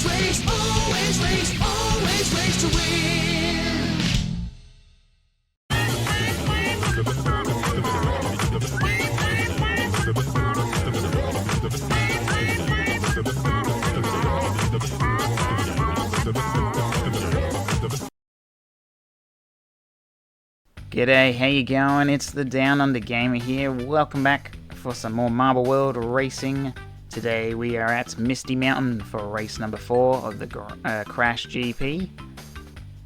always race to win. G'day, how you going? It's the Downunder Gamer here. Welcome back for some more Marble World racing. Today we are at Misty Mountain for race number 4 of the Crash GP.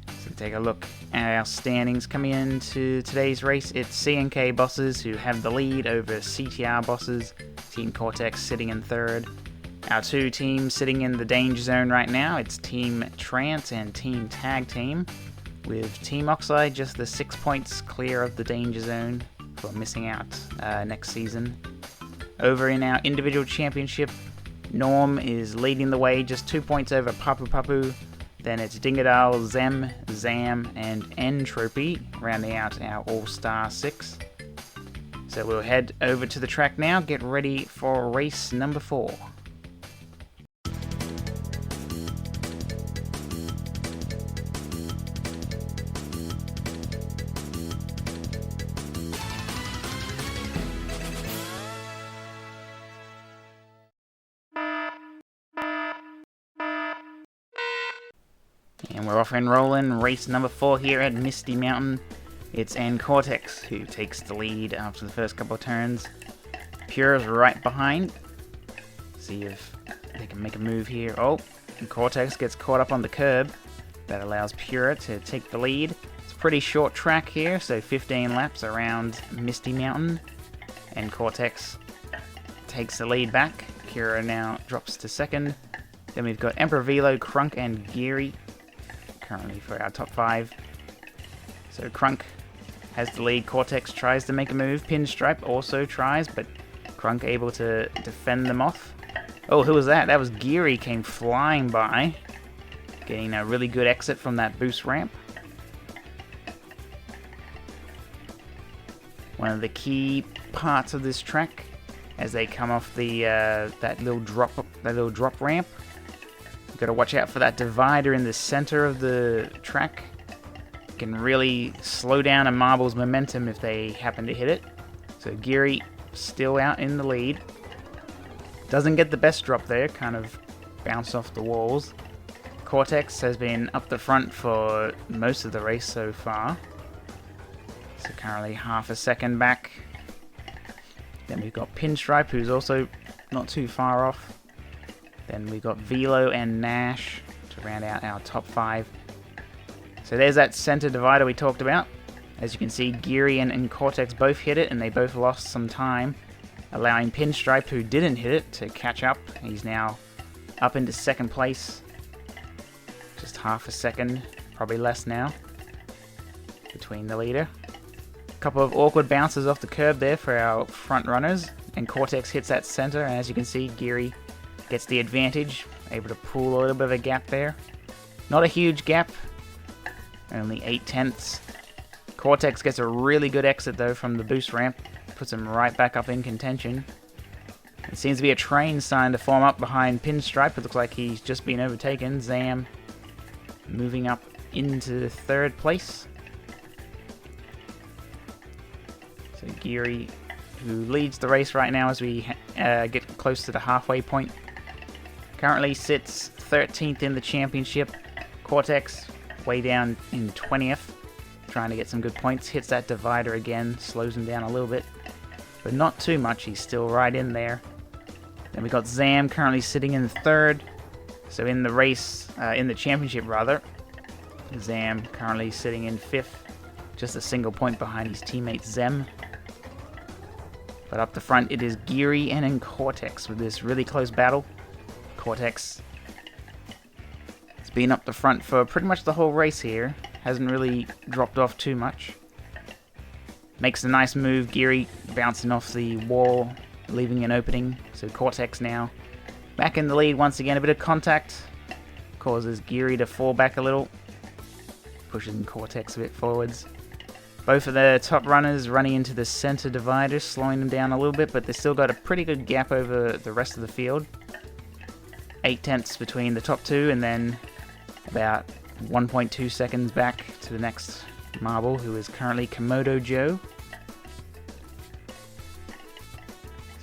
So take a look at our standings coming into today's race. It's C&K bosses who have the lead over CTR bosses. Team Cortex sitting in third. Our two teams sitting in the danger zone right now, it's Team Trance and Team Tag Team, with Team Oxide just the 6 points clear of the danger zone for missing out next season. Over in our individual championship, Norm is leading the way, just 2 points over Papu Papu. Then it's Dingadal, Zem, Zam, and Entropy, rounding out our All-Star 6. So we'll head over to the track now, get ready for race number 4. And we're off and rolling. Race number 4 here at Misty Mountain. It's Cortex who takes the lead after the first couple of turns. Pure's right behind. See if they can make a move here. Oh, and Cortex gets caught up on the curb. That allows Pure to take the lead. It's a pretty short track here, so 15 laps around Misty Mountain. And Cortex takes the lead back. Pure now drops to second. Then we've got Emperor Velo, Crunk, and Geary currently for our top 5. So Crunk has the lead. Cortex tries to make a move. Pinstripe also tries, but Crunk able to defend them off. Oh, who was that? That was Geary, came flying by, getting a really good exit from that boost ramp. One of the key parts of this track as they come off the that little drop ramp. Got to watch out for that divider in the center of the track. Can really slow down a marble's momentum if they happen to hit it. So Geary still out in the lead. Doesn't get the best drop there, kind of bounced off the walls. Cortex has been up the front for most of the race so far. So currently half a second back. Then we've got Pinstripe, who's also not too far off. Then we got Velo and Nash to round out our top 5. So there's that center divider we talked about. As you can see, Geary and Cortex both hit it, and they both lost some time, allowing Pinstripe, who didn't hit it, to catch up. He's now up into second place. Just half a second, probably less now, between the leader. A couple of awkward bounces off the curb there for our front runners, and Cortex hits that center, and as you can see, Geary gets the advantage, able to pull a little bit of a gap there. Not a huge gap, only 8/10. Cortex gets a really good exit though from the boost ramp, puts him right back up in contention. It seems to be a train starting to form up behind Pinstripe. It looks like he's just been overtaken. Zam moving up into third place. So Geary, who leads the race right now as we get close to the halfway point, currently sits 13th in the championship. Cortex way down in 20th, trying to get some good points. Hits that divider again, slows him down a little bit, but not too much. He's still right in there. Then we got Zam currently sitting in third. So in the race, in the championship rather, Zam currently sitting in 5th, just a single point behind his teammate Zem. But up the front it is Geary and Cortex with this really close battle. Cortex has been up the front for pretty much the whole race here. Hasn't really dropped off too much. Makes a nice move. Geary bouncing off the wall, leaving an opening. So Cortex now back in the lead once again. A bit of contact causes Geary to fall back a little, pushing Cortex a bit forwards. Both of the top runners running into the center divider, slowing them down a little bit, but they've still got a pretty good gap over the rest of the field. 8 tenths between the top two, and then about 1.2 seconds back to the next marble, who is currently Komodo Joe.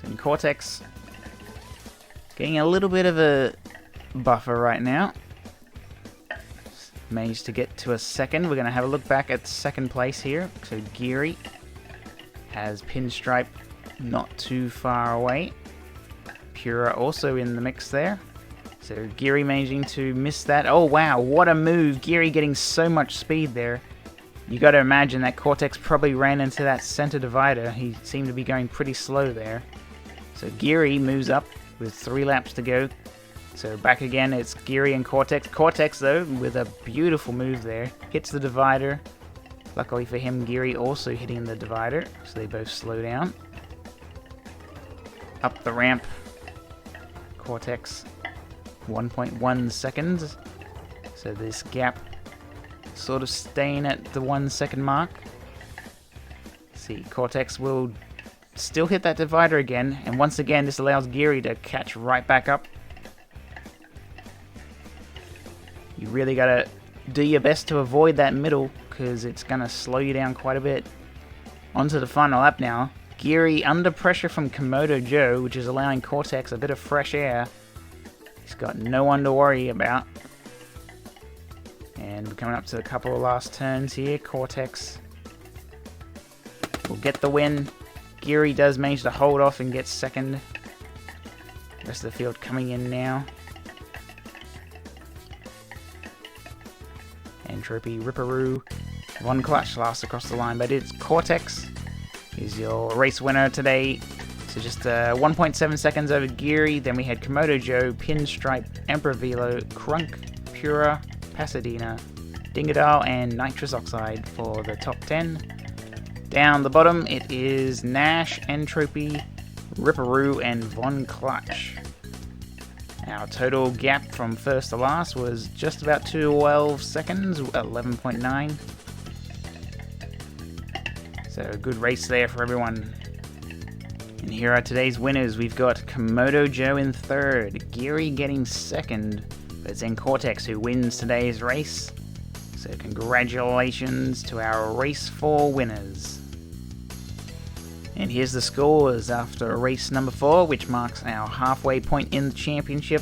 So in Cortex, getting a little bit of a buffer right now. Managed to get to a second. We're going to have a look back at second place here. So Geary has Pinstripe not too far away. Pura also in the mix there. So Geary managing to miss that. Oh wow, what a move. Geary getting so much speed there. You got to imagine that Cortex probably ran into that center divider. He seemed to be going pretty slow there. So Geary moves up with 3 laps to go. So back again, it's Geary and Cortex. Cortex, though, with a beautiful move there. Hits the divider. Luckily for him, Geary also hitting the divider, so they both slow down. Up the ramp. Cortex, 1.1 seconds. So this gap sort of staying at the 1 second mark. See, Cortex will still hit that divider again, and once again, this allows Geary to catch right back up. You really gotta do your best to avoid that middle, because it's gonna slow you down quite a bit. Onto the final lap now. Geary under pressure from Komodo Joe, which is allowing Cortex a bit of fresh air. He's got no one to worry about. And we're coming up to a couple of last turns here. Cortex will get the win. Geary does manage to hold off and get second. Rest of the field coming in now. Entropy, Ripperoo, Von Clutch last across the line, but it's Cortex is your race winner today. So just 1.7 seconds over Geary. Then we had Komodo Joe, Pinstripe, Emperor Velo, Crunk, Pura, Pasadena, Dingadal, and Nitrous Oxide for the top 10. Down the bottom, it is Nash, Entropy, Ripperoo, and Von Clutch. Our total gap from first to last was just about 12 seconds, 11.9. So a good race there for everyone. And here are today's winners. We've got Komodo Joe in third, Geary getting second, but it's Zen Cortex who wins today's race. So congratulations to our race 4 winners. And here's the scores after race number 4, which marks our halfway point in the championship.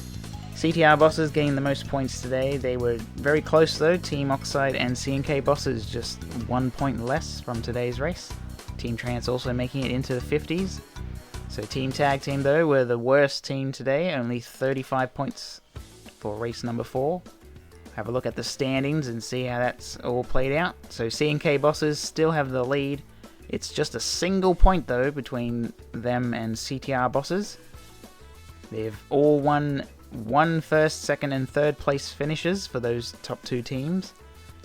CTR Bosses getting the most points today. They were very close though. Team Oxide and C&K Bosses just 1 point less from today's race. Team Trance also making it into the 50s. So Team Tag Team though were the worst team today, only 35 points for race number 4. Have a look at the standings and see how that's all played out. So C&K Bosses still have the lead. It's just a single point though between them and CTR Bosses. They've all won 1 first, second and third place finishes for those top 2 teams.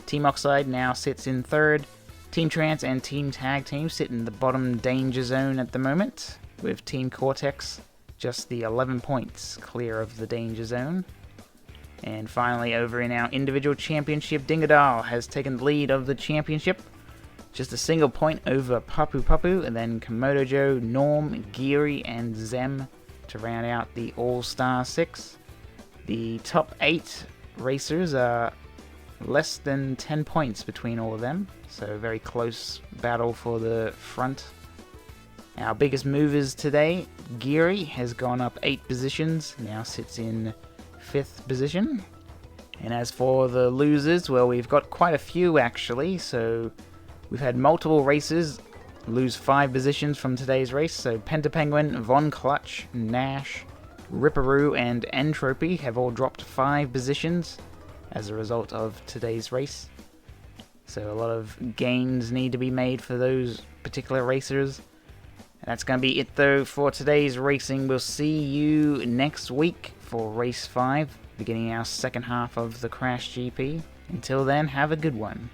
Team Oxide now sits in third. Team Trance and Team Tag Team sit in the bottom danger zone at the moment, with Team Cortex just the 11 points clear of the danger zone. And finally, over in our individual championship, Dingadal has taken the lead of the championship. Just a single point over Papu Papu, and then Komodo Joe, Norm, Geary, and Zem to round out the All-Star 6. The top 8 racers are less than 10 points between all of them, so a very close battle for the front. Our biggest movers today, Geary has gone up 8 positions, now sits in 5th position. And as for the losers, well, we've got quite a few actually, so we've had multiple racers lose 5 positions from today's race. So Pentapenguin, Von Clutch, Nash, Ripperoo, and Entropy have all dropped 5 positions as a result of today's race. So a lot of gains need to be made for those particular racers. That's going to be it though for today's racing. We'll see you next week for race 5, beginning our second half of the Crash GP. Until then, have a good one.